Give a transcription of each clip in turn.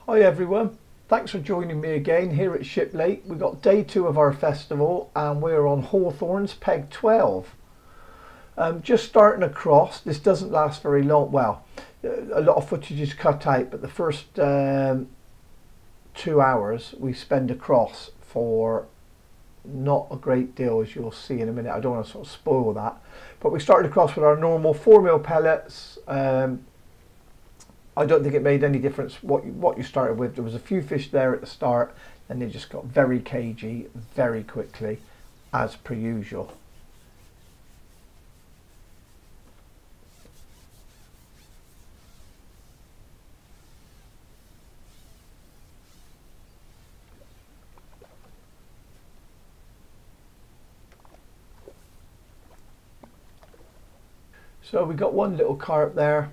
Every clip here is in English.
Hi everyone, thanks for joining me again here at Shiplate. We've got day 2 of our festival and we're on Hawthorns peg 12. Just starting across. This doesn't last very long. Well, a lot of footage is cut out, but the first 2 hours we spend across for not a great deal, as you'll see in a minute. I don't want to sort of spoil that, but we started across with our normal 4mm pellets. I don't think it made any difference what you started with. There was a few fish there at the start and they just got very cagey very quickly, as per usual. So we got one little carp there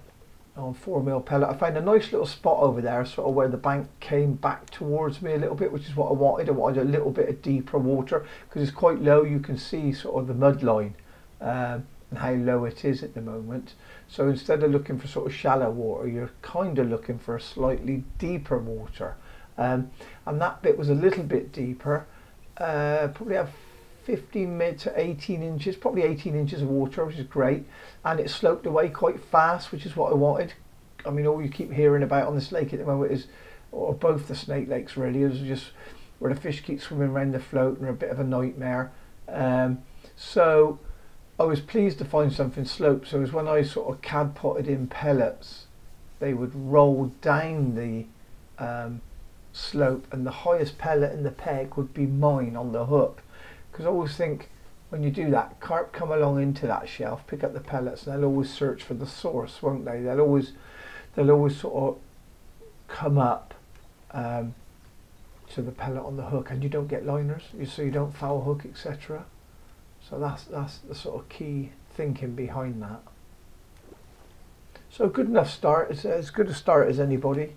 on 4mm pellet. I found a nice little spot over there, sort of where the bank came back towards me a little bit, which is what I wanted. I wanted a little bit of deeper water because it's quite low. You can see sort of the mud line and how low it is at the moment. So instead of looking for sort of shallow water, you're kind of looking for a slightly deeper water. And that bit was a little bit deeper, probably have 15 mid to 18 inches, probably 18 inches of water, which is great, and it sloped away quite fast, which is what I wanted. I mean, all you keep hearing about on this lake at the moment is, or both the Snake Lakes really, is just where the fish keep swimming around the float and are a bit of a nightmare. So I was pleased to find something sloped. So it was when I sort of cad potted in pellets, they would roll down the slope, and the highest pellet in the peg would be mine on the hook. Because I always think when you do that, carp come along into that shelf, pick up the pellets, and they'll always search for the source, won't they? They'll always sort of come up to the pellet on the hook, and you don't get liners, so you don't foul hook, etc. So that's the sort of key thinking behind that. So good enough start. It's as good a start as anybody.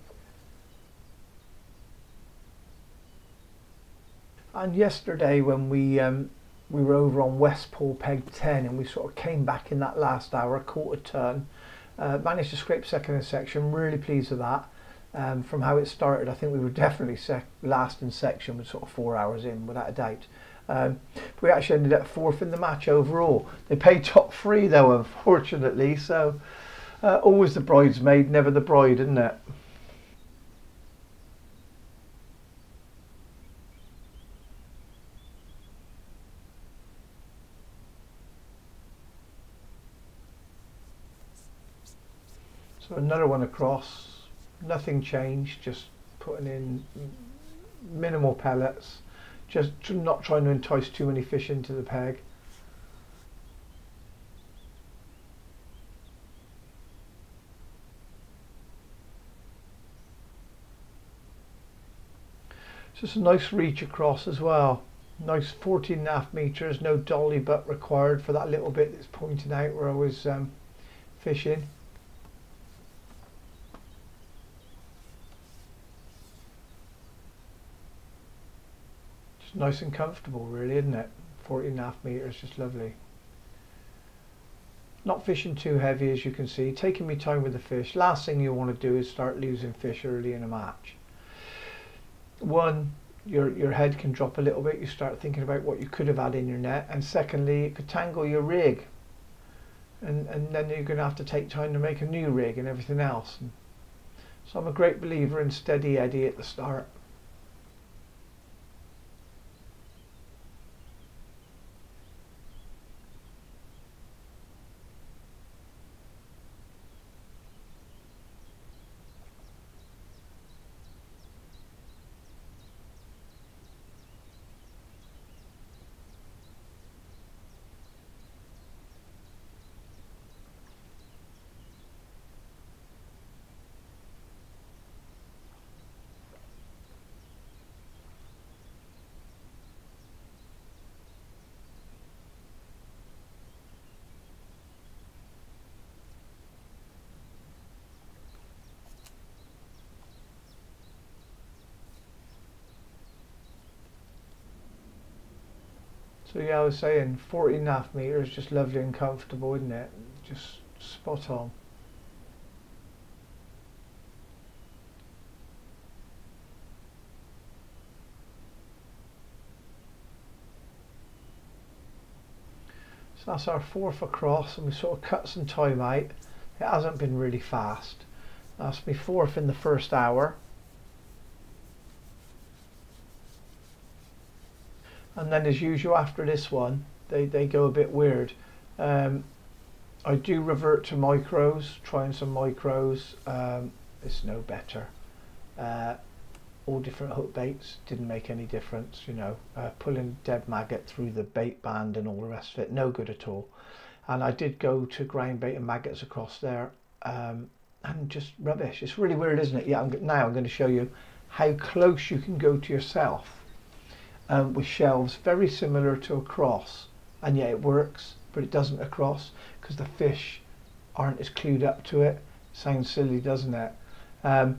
And yesterday when we were over on West Pole peg 10 and we sort of came back in that last hour, caught a ton, managed to scrape second in section. Really pleased with that. From how it started, I think we were definitely last in section with sort of 4 hours in, without a doubt. We actually ended up 4th in the match overall. They paid top 3 though, unfortunately, so always the bridesmaid, never the bride, isn't it? So another one across, nothing changed, just putting in minimal pellets, just not trying to entice too many fish into the peg. It's just a nice reach across as well. Nice 14.5 meters, no dolly butt required for that little bit that's pointing out where I was fishing. Nice and comfortable really, isn't it? 14.5 meters, just lovely. Not fishing too heavy, as you can see, taking me time with the fish. Last thing you want to do is start losing fish early in a match. One, your head can drop a little bit, you start thinking about what you could have had in your net, and secondly, it could tangle your rig, and then you're going to have to take time to make a new rig and everything else. So I'm a great believer in steady eddy at the start. So yeah, I was saying 14.5 meters, just lovely and comfortable, isn't it? Just spot on. So that's our fourth across, and we sort of cut some time out. It hasn't been really fast. That's my fourth in the first hour. And then as usual after this one, they go a bit weird. I do revert to micros, trying some micros. It's no better. All different hook baits didn't make any difference, you know. Pulling dead maggot through the bait band and all the rest of it, no good at all. And I did go to ground bait and maggots across there, and just rubbish. It's really weird, isn't it? Yeah, now I'm going to show you how close you can go to yourself with shelves, very similar to a cross, and yeah, it works, but it doesn't across because the fish aren't as clued up to it. Sounds silly, doesn't it? Now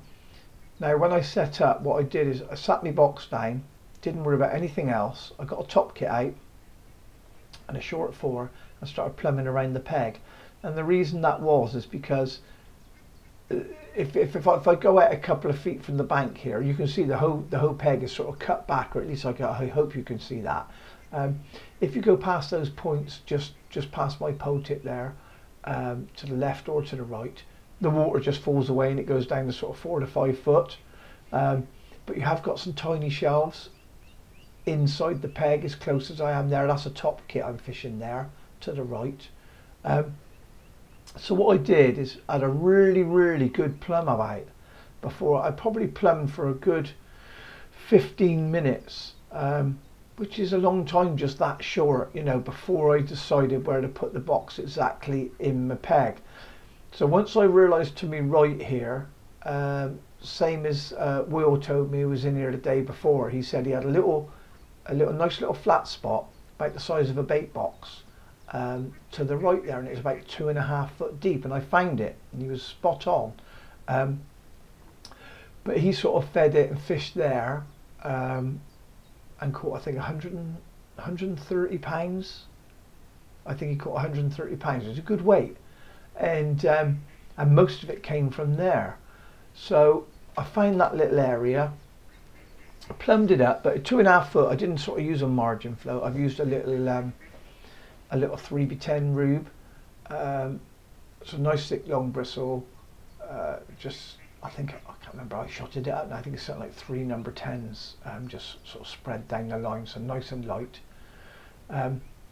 when I set up, what I did is I sat my box down, didn't worry about anything else. I got a top kit out and a short 4 and started plumbing around the peg. And the reason that was is because if I go out a couple of feet from the bank here, you can see the whole peg is sort of cut back, or at least I hope you can see that. If you go past those points, just past my pole tip there, to the left or to the right, the water just falls away and it goes down to sort of 4 to 5 foot. But you have got some tiny shelves inside the peg as close as I am there. That's a top kit I'm fishing there to the right. So what I did is I had a really good plumb about before. I probably plumbed for a good 15 minutes, which is a long time, just that short, you know, before I decided where to put the box exactly in my peg. So once I realised to me right here, same as Will told me, he was in here the day before, he said he had a nice little flat spot about the size of a bait box to the right there, and it was about 2.5 foot deep, and I found it and he was spot on. But he sort of fed it and fished there, and caught I think 130 pounds. I think he caught 130 pounds. It was a good weight. And most of it came from there. So I found that little area, I plumbed it up, but at 2.5 foot, I didn't sort of use a margin float. I've used a little 3x10 rube. It's a nice thick long bristle. I think, I can't remember, I shotted it up, and I think it's something like 3 number 10s, just sort of spread down the line, so nice and light.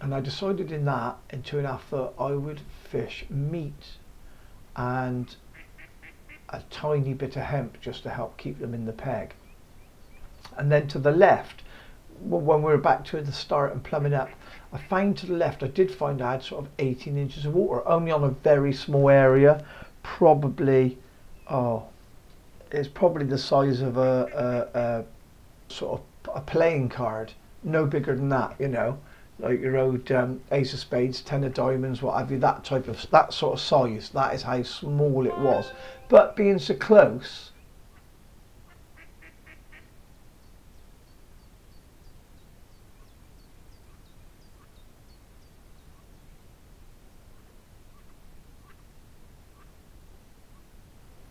And I decided in 2.5 foot, I would fish meat and a tiny bit of hemp just to help keep them in the peg. And then to the left, when we were back to the start and plumbing up, I found to the left, I did find I had sort of 18 inches of water, only on a very small area, probably, it's probably the size of a sort of a playing card, no bigger than that, you know. Like your old ace of spades, 10 of diamonds, what have you, that sort of size. That is how small it was. But being so close,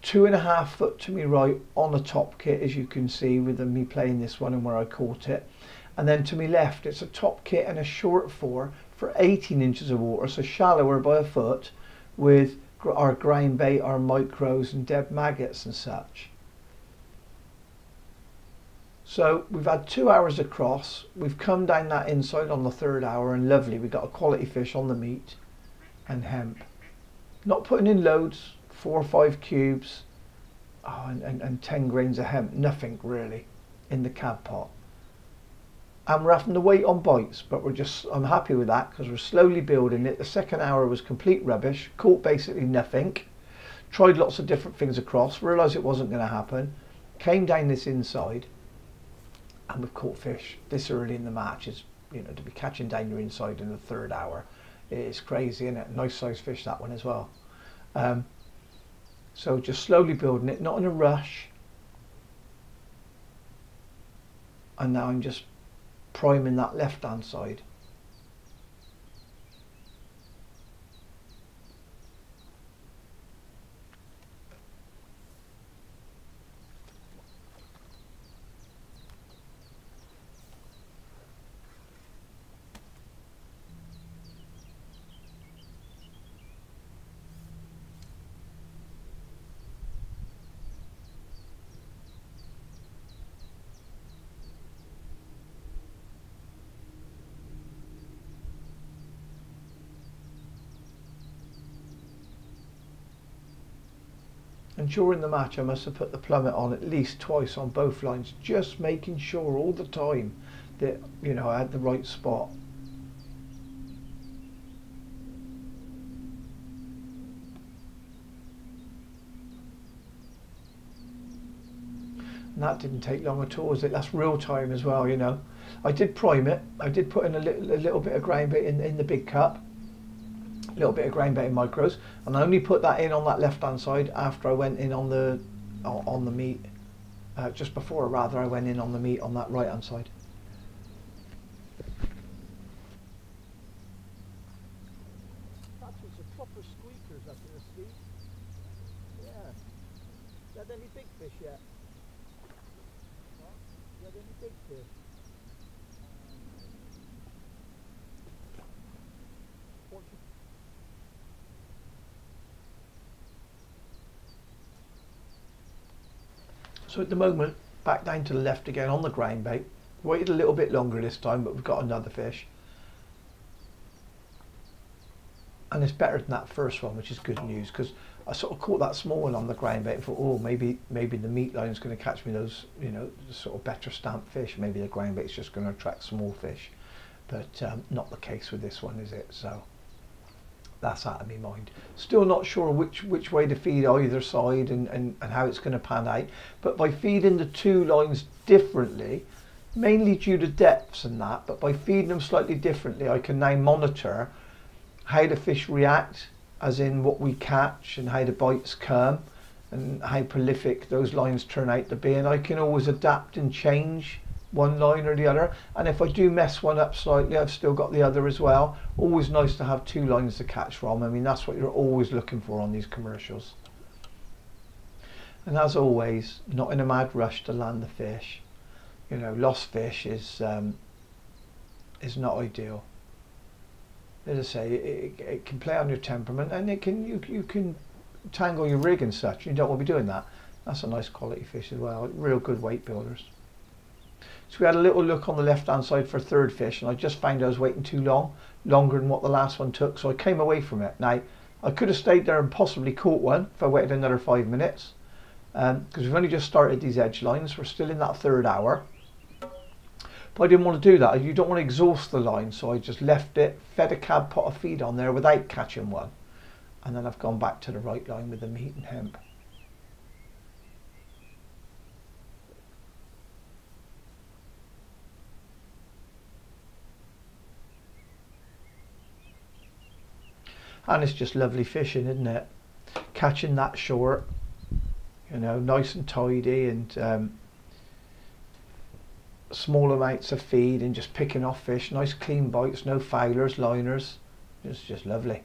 two and a half foot to me right on the top kit, as you can see with me playing this one and where I caught it. And then to me left, it's a top kit and a short 4 for 18 inches of water, so shallower by a foot, with our ground bait, our micros and dead maggots and such. So we've had 2 hours across, we've come down that inside on the 3rd hour, and lovely, we got a quality fish on the meat and hemp. Not putting in loads, 4 or 5 cubes, and 10 grains of hemp, nothing really in the cab pot. And we're having to wait on bites, but I'm happy with that because we're slowly building it. The 2nd hour was complete rubbish, caught basically nothing, tried lots of different things across, realised it wasn't going to happen, came down this inside, and we've caught fish this early in the match. Is, you know, to be catching down your inside in the 3rd hour, it's crazy, isn't it? Nice size fish, that one as well. So just slowly building it, not in a rush. And now I'm just priming that left hand side And during the match I must have put the plummet on at least twice on both lines, just making sure all the time that, you know, I had the right spot. And that didn't take long at all, as it? That's real time as well, you know. I did prime it. I did put in a little bit of ground bait in the big cup, a little bit of ground bait in micros, and I only put that in on that left hand side after I went in on the meat, just before, rather, I went in on the meat on that right hand side. That's some proper squeakers up in the sea. Yeah. Had any big fish yet? You had any big fish? So at the moment, back down to the left again on the ground bait. Waited a little bit longer this time, but we've got another fish. And it's better than that first one, which is good news, because I sort of caught that small one on the ground bait and thought, oh, maybe the meat line's going to catch me those, you know, sort of better stamped fish. Maybe the ground bait's just going to attract small fish. But not the case with this one, is it? So that's out of my mind. Still not sure which way to feed either side and how it's going to pan out. But by feeding the two lines differently, mainly due to depths and that, but by feeding them slightly differently, I can now monitor how the fish react, as in what we catch and how the bites come and how prolific those lines turn out to be. And I can always adapt and change one line or the other. And if I do mess one up slightly, I've still got the other as well. Always nice to have two lines to catch from. I mean, that's what you're always looking for on these commercials. And as always, not in a mad rush to land the fish. You know, lost fish is not ideal. As I say, it can play on your temperament, and you can tangle your rig and such. You don't want to be doing that. That's a nice quality fish as well. Real good weight builders. So we had a little look on the left hand side for a third fish, and I just found I was waiting too long, longer than what the last one took, so I came away from it. Now, I could have stayed there and possibly caught one if I waited another 5 minutes, because we've only just started these edge lines. We're still in that third hour. But I didn't want to do that. You don't want to exhaust the line, so I just left it, fed a cab pot of feed on there without catching one. And then I've gone back to the right line with the meat and hemp. And it's just lovely fishing, isn't it? Catching that short, you know, nice and tidy, and small amounts of feed and just picking off fish. Nice clean bites, no foulers, liners. It's just lovely.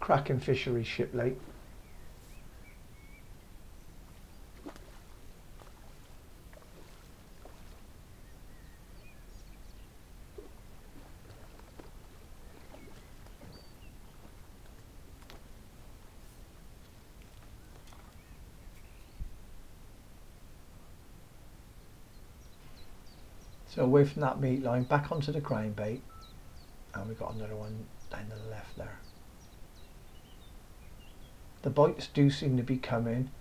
Cracking fishery, Shiplate. So away from that meat line, back onto the ground bait, and we've got another one down to the left there. The bites do seem to be coming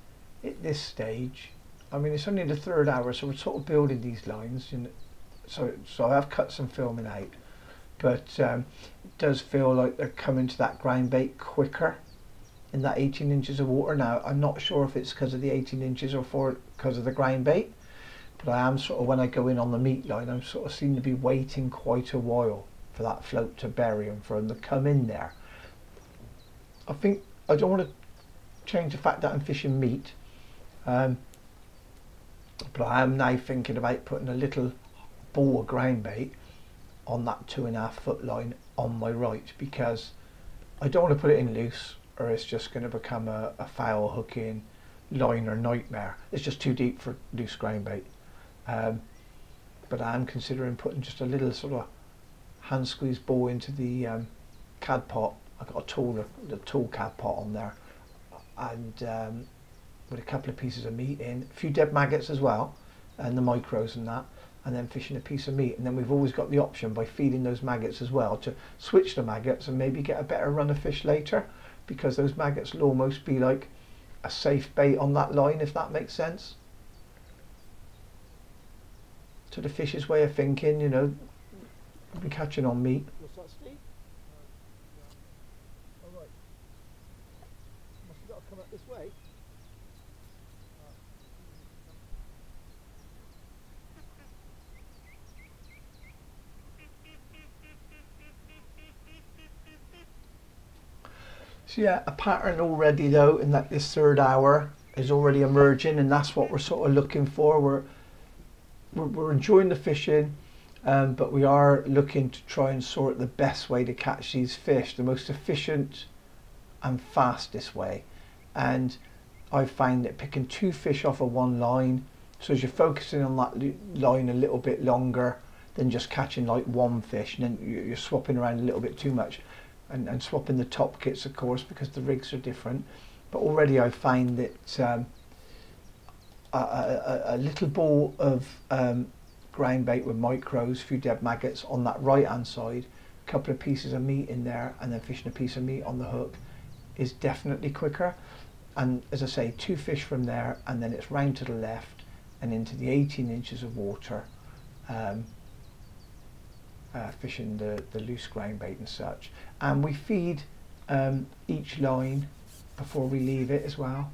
at this stage. I mean, it's only the third hour, so we're sort of building these lines, and so I have cut some filming out, but it does feel like they're coming to that ground bait quicker in that 18 inches of water. Now, I'm not sure if it's because of the 18 inches or because of the ground bait. But I am sort of, when I go in on the meat line, I'm sort of seem to be waiting quite a while for that float to bury and for them to come in there. I think I don't want to change the fact that I'm fishing meat, but I am now thinking about putting a little ball of ground bait on that 2.5 foot line on my right, because I don't want to put it in loose, or it's just going to become a foul hooking line or nightmare. It's just too deep for loose ground bait. But I am considering putting just a little sort of hand squeeze ball into the cad pot. I've got the tool cad pot on there, and with a couple of pieces of meat in, a few dead maggots as well, and the micros and that, and then fishing a piece of meat. And then we've always got the option, by feeding those maggots as well, to switch the maggots and maybe get a better run of fish later, because those maggots will almost be like a safe bait on that line, if that makes sense. To the fish's way of thinking, you know, be catching on meat. What's that, Steve? All right. Must have got to come up this way. So yeah, a pattern already though in that this third hour is already emerging, and that's what we're sort of looking for. We're enjoying the fishing, but we are looking to try and sort the best way to catch these fish, the most efficient and fastest way. And I find that picking 2 fish off of one line, so as you're focusing on that line a little bit longer than just catching like 1 fish, and then you're swapping around a little bit too much, and swapping the top kits, of course, because the rigs are different. But already I find that a little ball of ground bait with micros, a few dead maggots on that right hand side, a couple of pieces of meat in there, and then fishing a piece of meat on the hook is definitely quicker. And as I say, 2 fish from there, and then it's round to the left and into the 18 inches of water, fishing the loose ground bait and such. And we feed each line before we leave it as well.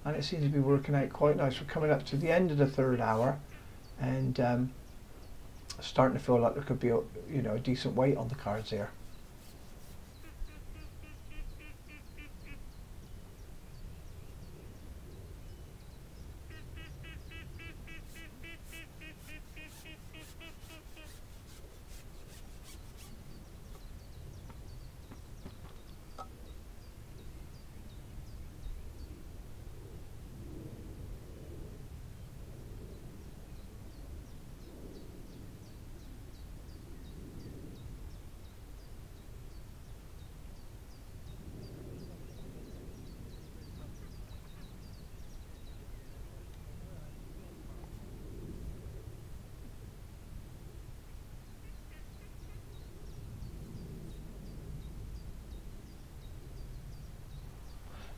And it seems to be working out quite nice. We're coming up to the end of the third hour, and starting to feel like there could be a decent weight on the cards here.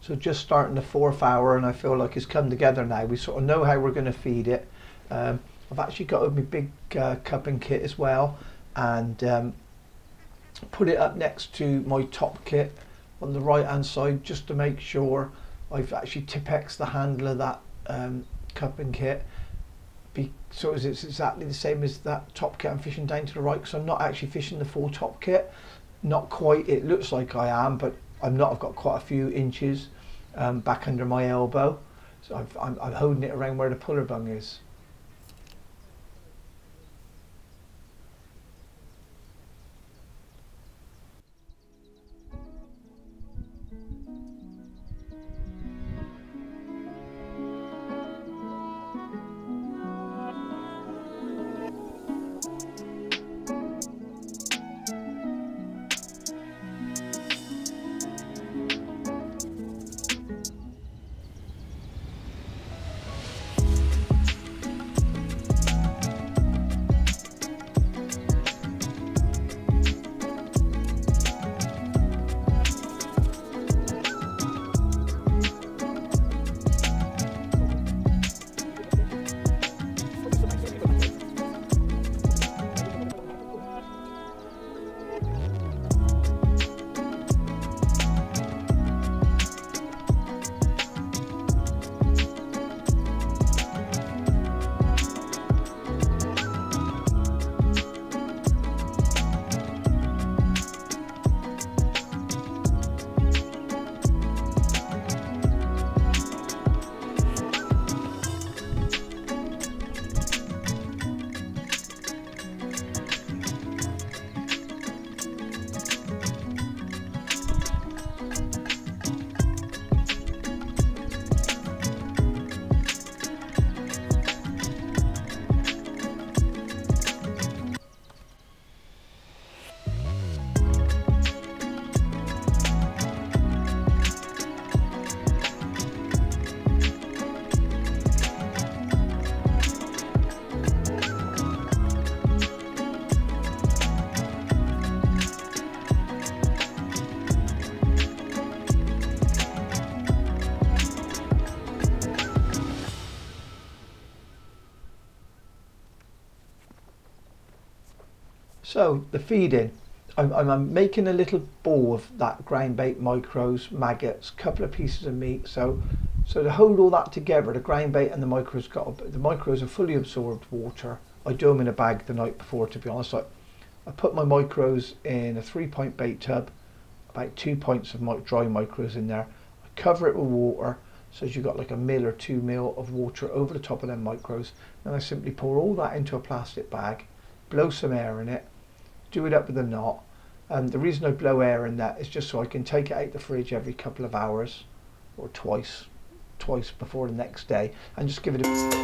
So just starting the 4th hour, and I feel like it's come together now. We sort of know how we're going to feed it. I've actually got my big cupping kit as well, and put it up next to my top kit on the right hand side, just to make sure I've actually Tipex the handle of that cupping kit, so it's exactly the same as that top kit I'm fishing down to the right, because I'm not actually fishing the full top kit. Not quite, it looks like I am, but I'm not. I've got quite a few inches back under my elbow, so I'm holding it around where the puller bung is. So the feeding, I'm making a little ball of that ground bait, micros, maggots, couple of pieces of meat. So to hold all that together, the ground bait and the micros the micros are fully absorbed water. I do them in a bag the night before, to be honest. I put my micros in a 3-pint bait tub, about 2 pints of dry micros in there. I cover it with water, so you've got like a mil or 2 mil of water over the top of them micros. Then I simply pour all that into a plastic bag, blow some air in it, do it up with a knot. The reason I blow air in that is just so I can take it out the fridge every couple of hours, or twice before the next day, and just give it a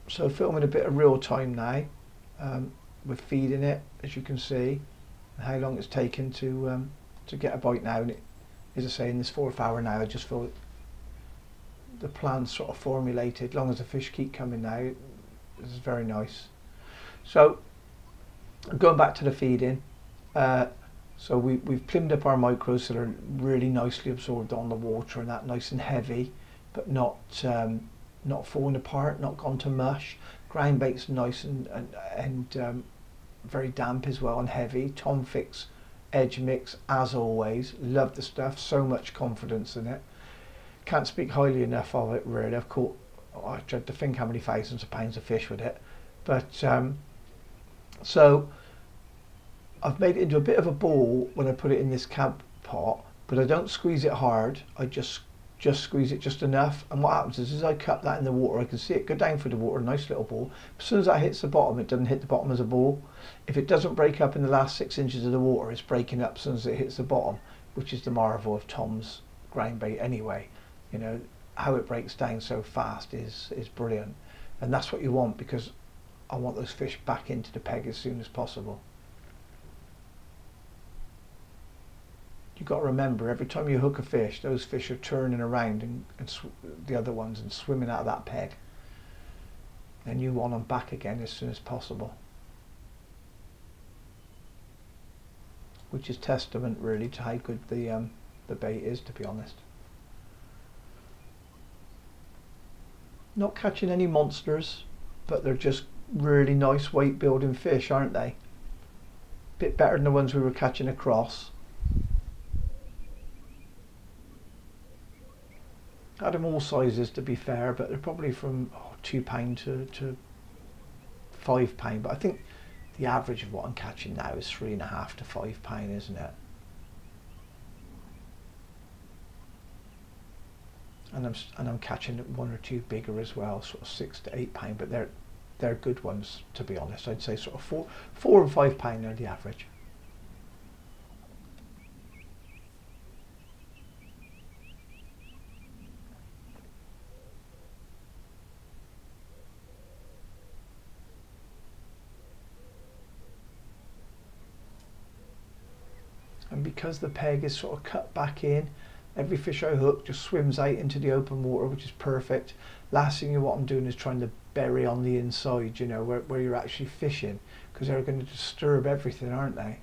So filming a bit of real time now, with feeding it, as you can see, and how long it's taken to get a bite now. And it, as I say, in this 4th hour now, I just feel the plan's sort of formulated. As long as the fish keep coming now, this is very nice. So going back to the feeding, so we've plimped up our micros so they're really nicely absorbed on the water and that, nice and heavy, but not falling apart, not gone to mush. Ground bait's nice and very damp as well and heavy. Tom fix edge mix as always. Love the stuff, so much confidence in it. Can't speak highly enough of it really. I've caught, I tried to think how many thousands of pounds of fish with it, but so I've made it into a bit of a ball when I put it in this camp pot, but I don't squeeze it hard. I just squeeze it just enough, and what happens is as I cut that in the water, I can see it go down through the water, a nice little ball. As soon as that hits the bottom, it doesn't hit the bottom as a ball. If it doesn't break up in the last 6 inches of the water, it's breaking up as soon as it hits the bottom, which is the marvel of Tom's ground bait anyway. You know, how it breaks down so fast is brilliant, and that's what you want, because I want those fish back into the peg as soon as possible. You've got to remember, every time you hook a fish, those fish are turning around and the other ones and swimming out of that peg. And you want them back again as soon as possible. Which is testament really to how good the bait is, to be honest. Not catching any monsters, but they're just really nice weight building fish, aren't they? Bit better than the ones we were catching across. Had them all sizes, to be fair, but they're probably from £2 to £5, but I think the average of what I'm catching now is £3.5 to £5, isn't it? And I'm catching one or two bigger as well, sort of £6 to £8, but they're good ones, to be honest. I'd say sort of four and £5 are the average. And because the peg is sort of cut back in, every fish I hook just swims out into the open water, which is perfect. Last thing what I'm doing is trying to bury on the inside, you know, where you're actually fishing, because they're going to disturb everything, aren't they?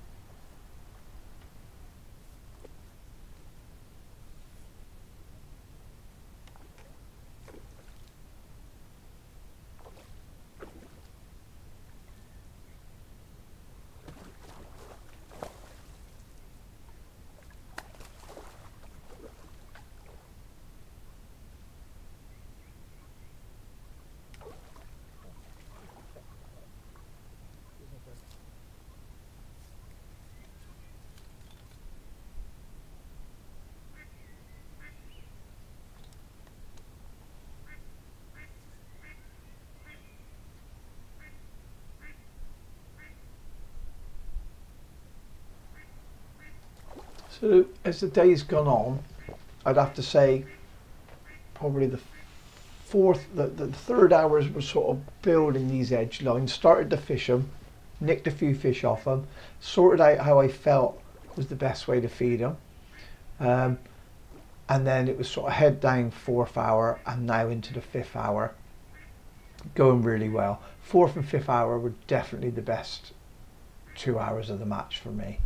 So as the day's gone on, I'd have to say probably the third hours was sort of building these edge lines, started to fish them, nicked a few fish off them, sorted out how I felt was the best way to feed them, and then it was sort of head down 4th hour and now into the 5th hour, going really well. 4th and 5th hour were definitely the best 2 hours of the match for me.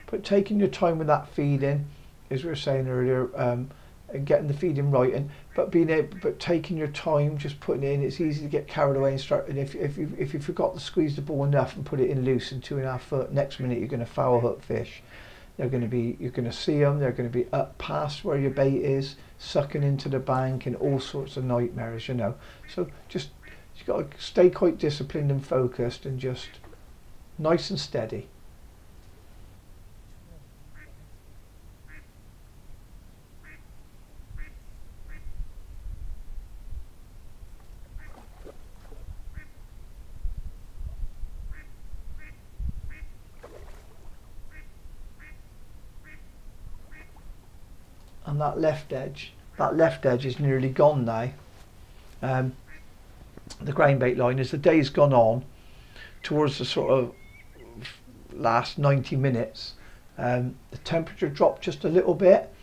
But taking your time with that feeding, as we were saying earlier, and getting the feeding right, but taking your time, just putting it in. It's easy to get carried away and start. And if you forgot to squeeze the ball enough and put it in loose in 2.5 foot, next minute you're going to foul hook fish. You're going to see them. They're going to be up past where your bait is, sucking into the bank, and all sorts of nightmares, you know. So just you've got to stay quite disciplined and focused, and just nice and steady. And that left edge is nearly gone now. The ground bait line, as the day's gone on, towards the sort of last 90 minutes, the temperature dropped just a little bit,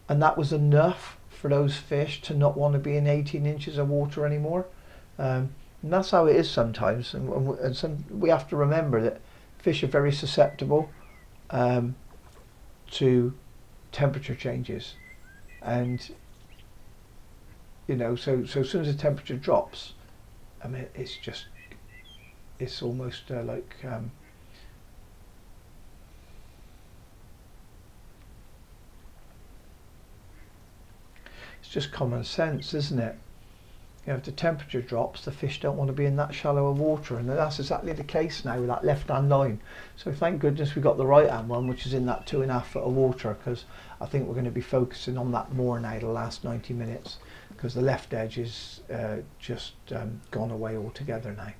and that was enough for those fish to not want to be in 18 inches of water anymore. And that's how it is sometimes. We have to remember that fish are very susceptible to temperature changes, and so as soon as the temperature drops, I mean, it's almost like it's just common sense, isn't it? If the temperature drops, the fish don't want to be in that shallower water, and that's exactly the case now with that left-hand line. So thank goodness we got the right-hand one, which is in that 2.5 foot of water, because I think we're going to be focusing on that more now the last 90 minutes, because the left edge is just gone away altogether now.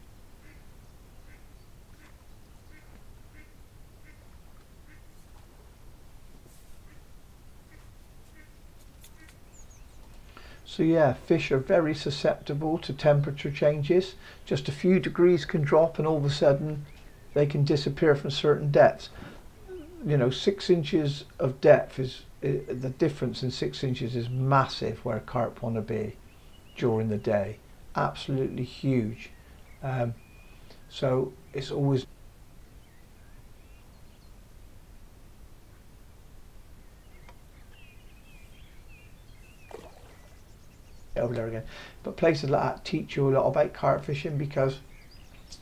So yeah, fish are very susceptible to temperature changes. Just a few degrees can drop and all of a sudden they can disappear from certain depths. 6 inches of depth is the difference in 6 inches is massive where carp want to be during the day. Absolutely huge. So it's always over there again. But places like that teach you a lot about carp fishing, because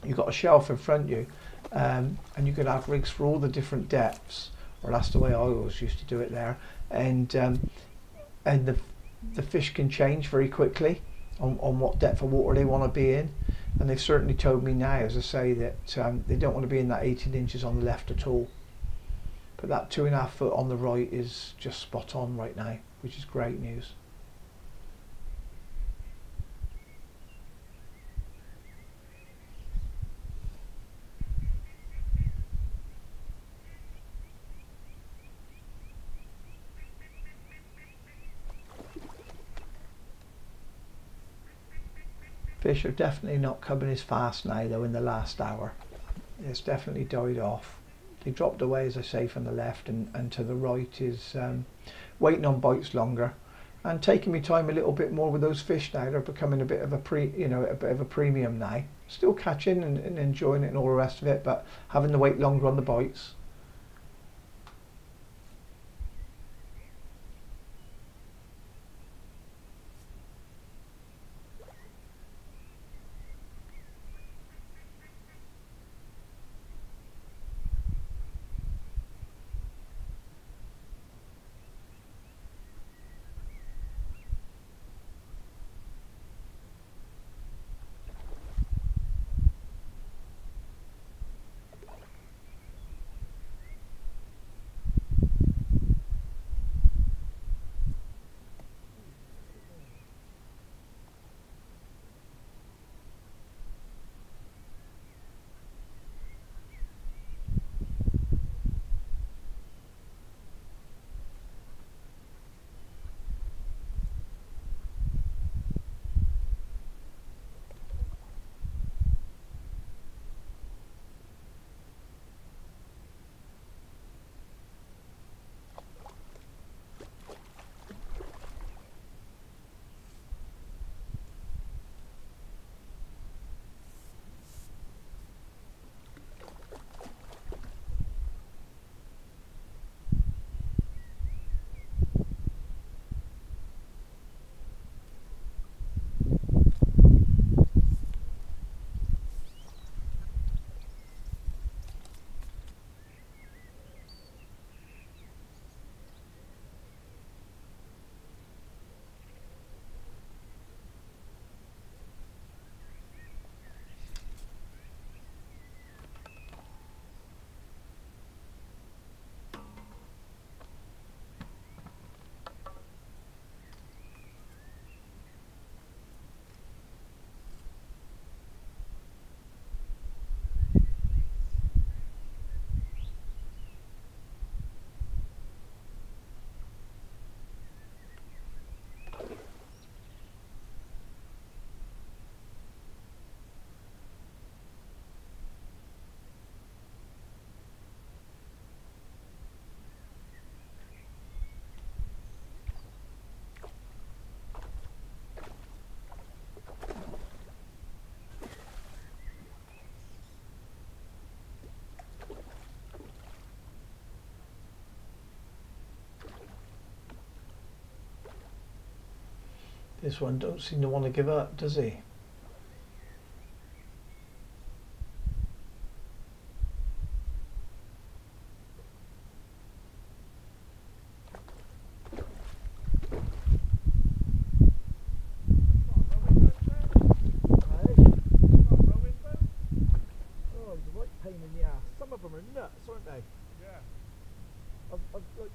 you've got a shelf in front of you, and you could have rigs for all the different depths, or that's the way I always used to do it there, and the fish can change very quickly on what depth of water they want to be in, and they've certainly told me now, as I say, that they don't want to be in that 18 inches on the left at all, but that 2.5 foot on the right is just spot on right now, which is great news. Fish are definitely not coming as fast now though in the last hour. It's definitely died off. They dropped away, as I say, from the left, and to the right is waiting on bites longer and taking me time a little bit more with those fish now. They're becoming a bit of a premium now. Still catching and enjoying it and all the rest of it, but having to wait longer on the bites. This one don't seem to want to give up, does he? Some of them are nuts, aren't they? Yeah. I've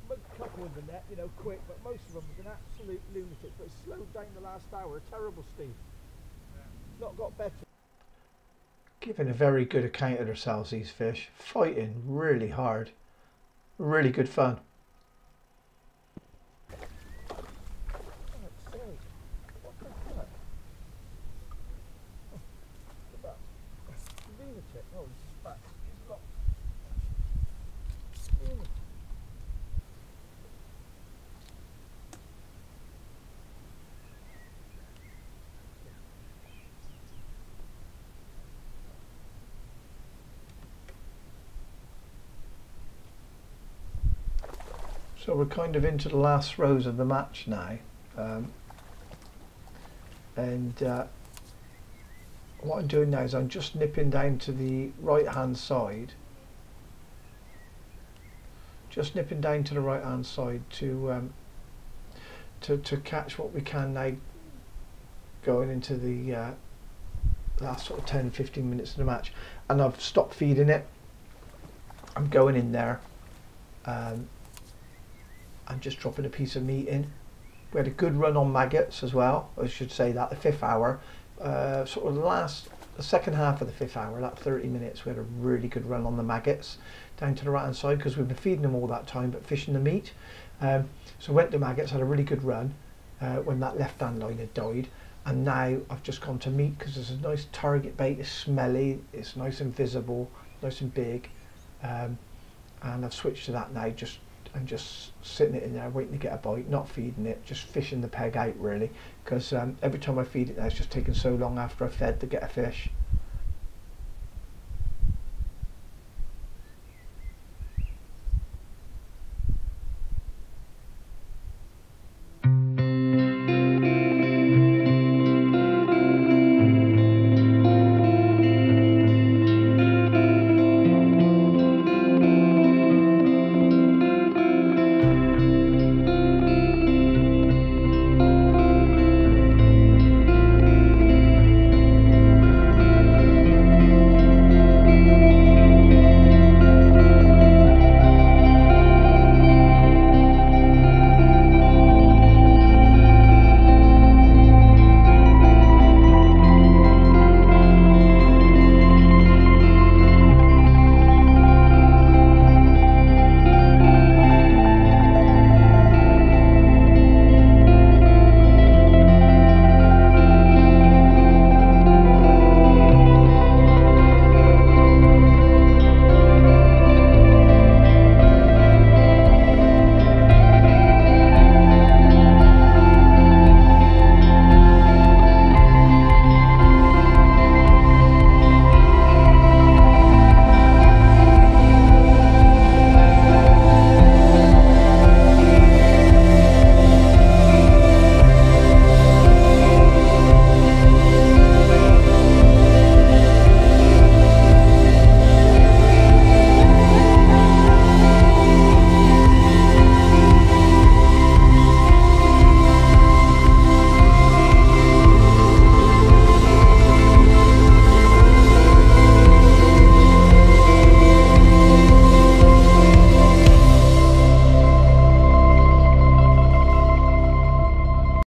like a couple in the net, you know, quick, but most of them have been absolute lunatics. But it's slowed down the last hour. Terrible, Steve. Yeah. Not got better. Giving a very good account of themselves, these fish. Fighting really hard. Really good fun. God's sake. What the fuck? Oh, look at that. Lunatic. Oh, he's fat. He's locked. So we're kind of into the last throws of the match now, what I'm doing now is I'm just nipping down to the right hand side, to catch what we can now, going into the last sort of 10-15 minutes of the match. And I've stopped feeding it. I'm going in there. I'm just dropping a piece of meat in. We had a good run on maggots as well. I should say that the 5th hour, sort of the second half of the 5th hour, that 30 minutes, we had a really good run on the maggots down to the right hand side, because we've been feeding them all that time but fishing the meat. So went to maggots, had a really good run when that left hand line had died, and now I've just gone to meat because there's a nice target bait. It's smelly, it's nice and visible, nice and big, and I've switched to that now. I'm just sitting it in there waiting to get a bite, not feeding it, just fishing the peg out really, because every time I feed it now it's just taking so long after I fed to get a fish.